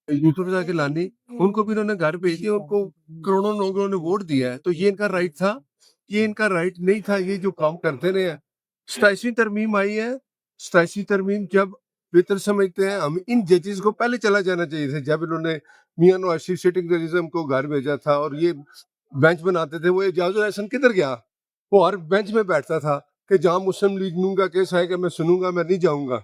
यूसुफ रज़ा गिलानी, उनको भी इन्होंने घर भेज दिया, उनको करोड़ों लोगों ने वोट दिया है, तो ये इनका राइट था? ये इनका राइट नहीं था, ये जो काम करते रहे हैं। 87 तरमीम आई है, 87 तरमीम जब बेहतर समझते हैं हम, इन जजेस को पहले चला जाना चाहिए था। जब इन्होंने मियां नवाज शरीफ सिटिंग जर्नलिज्म को घर भेजा था और ये बेंच बनाते थे, वो एजाजुल एहसन किधर गया? वो हर बेंच में बैठता था कि जहाँ मुस्लिम लीग नून का केस आएगा मैं सुनूंगा, मैं नहीं जाऊंगा।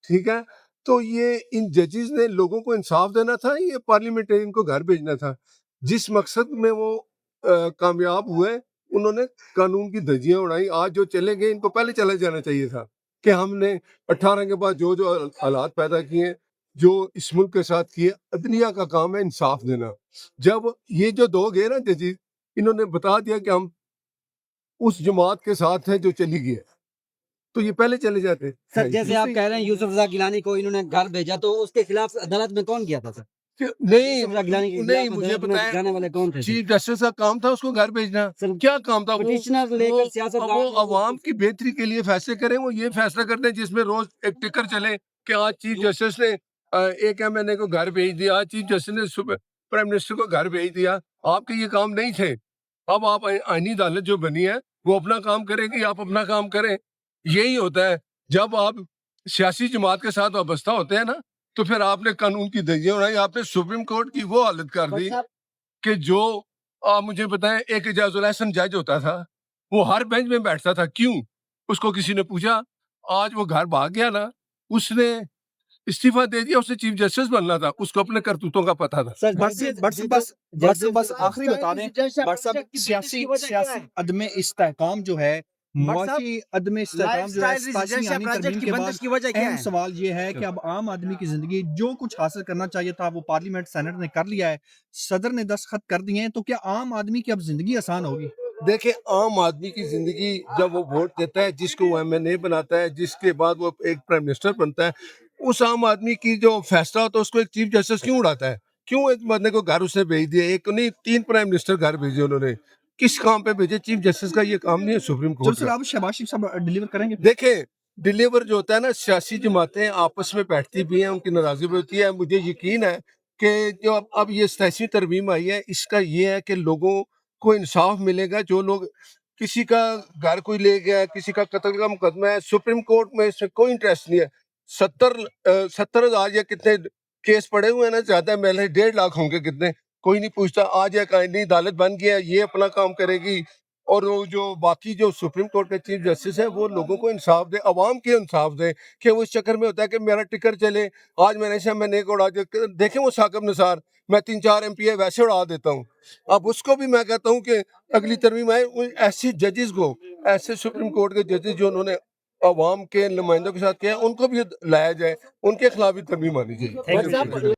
ठीक है, तो ये इन जजेस ने लोगों को इंसाफ देना था, ये पार्लियामेंटेरियन को घर भेजना था। जिस मकसद में वो कामयाब हुए, उन्होंने कानून की धज्जियां उड़ाई। आज जो चले गए, इनको पहले चले जाना चाहिए था कि हमने 18 के बाद जो जो हालात पैदा किए, जो इस मुल्क के साथ किए, अदलिया का काम है इंसाफ देना। जब ये जो दो गए ना जजेस, इन्होंने बता दिया कि हम उस जमात के साथ हैं जो चली गई है, तो ये पहले चले जाते। सर जैसे आप कह रहे हैं यूसुफ रज़ा गिलानी को इन्होंने घर भेजा, तो उसके खिलाफ अदालत में कौन गया था सर? नहीं यूसुफ रज़ा गिलानी के नहीं, खिलाफ मुझे अदालत में पता है जाने वाले कौन थे? चीफ जस्टिस का काम था उसको घर भेजना। सर क्या काम था? पिटिशनर लेकर सियासतदान वो अवाम की बेहतरी के लिए फैसले करें। वो ये फैसला करते हैं जिसमें रोज एक टिकर चले कि आज चीफ जस्टिस ने एक एमएनए को घर भेज दिया, आज चीफ जस्टिस ने प्राइम मिनिस्टर को घर भेज दिया। आपके ये काम नहीं थे। अब आप आईनी अदालत जो बनी है वो अपना काम करेगी, आप अपना काम करें। यही होता है जब आप सियासी जमात के साथ वाबस्ता होते हैं ना, तो फिर आपने कानून की धज्जियां उड़ाई। आपने सुप्रीम कोर्ट की वो हालत कर दी कि जो मुझे बताएं, एक एजाजुल एहसन जज होता था, वो हर बेंच में बैठता था। क्यों? उसको किसी ने पूछा? आज वो घर भाग गया ना, उसने इस्तीफा दे दिया, उसे चीफ जस्टिस बनना था, उसको अपने करतूतों का पता था। सर बस आखिरी बता दें, बट साहब सियासी अदम इस्तेहकाम जो है, मुआशी अदम इस्तेहकाम जो है, 87वीं तरमीम के बाद अहम सवाल ये है कि अब आम आदमी की जिंदगी जो कुछ हासिल करना चाहिए था वो पार्लियामेंट सेनेट ने कर लिया है, सदर ने दस्तखत कर दिए हैं, तो क्या आम आदमी की अब जिंदगी आसान होगी? देखिए, आम आदमी की जिंदगी जब वो वोट देता है, जिसको वो एमएनए बनाता है, जिसके बाद वो एक प्राइम मिनिस्टर बनता है, उस आम आदमी की जो फैसला होता है उसको एक चीफ जस्टिस क्यों उड़ाता है? क्यों एक बंदे को घर उसने भेज दिया? एक नहीं, 3 प्राइम मिनिस्टर घर भेजे उन्होंने। किस काम पे भेजे? चीफ जस्टिस का ये काम नहीं है सुप्रीम चलो कोर्ट सर, का। आप शहबाज शरीफ साहब डिलीवर करेंगे? देखें, डिलीवर जो होता है ना, सियासी जमातें आपस में बैठती भी हैं, उनकी नाराजगी भी होती है। मुझे यकीन है कि जो अब ये 87वीं तरमीम आई है, इसका ये है कि लोगों को इंसाफ मिलेगा। जो लोग, किसी का घर कोई ले गया, किसी का कत्ल का मुकदमा है, सुप्रीम कोर्ट में इसमें कोई इंटरेस्ट नहीं है। 70,000 या कितने केस पड़े हुए हैं ना, ज्यादा महल 1.5 लाख होंगे कितने, कोई नहीं पूछता। आज एक आईनी अदालत बन गया, ये अपना काम करेगी। और वो जो बाकी जो सुप्रीम कोर्ट के चीफ जस्टिस है, वो लोगों को इंसाफ दे, अवाम के इंसाफ दे। कि वो इस चक्कर में होता है कि मेरा टिकर चले, आज मैंने से मैंने एक उड़ा दिया। देखें वो साकिब निसार, मैं 3-4 एमपी वैसे उड़ा देता हूँ। अब उसको भी मैं कहता हूँ कि अगली तरमीम आए, ऐसे जजेस को, ऐसे सुप्रीम कोर्ट के जजेस जो उन्होंने अवाम के नुमाइंदों के साथ किया, उनको भी लाया जाए, उनके खिलाफ भी तरमीम आनी चाहिए।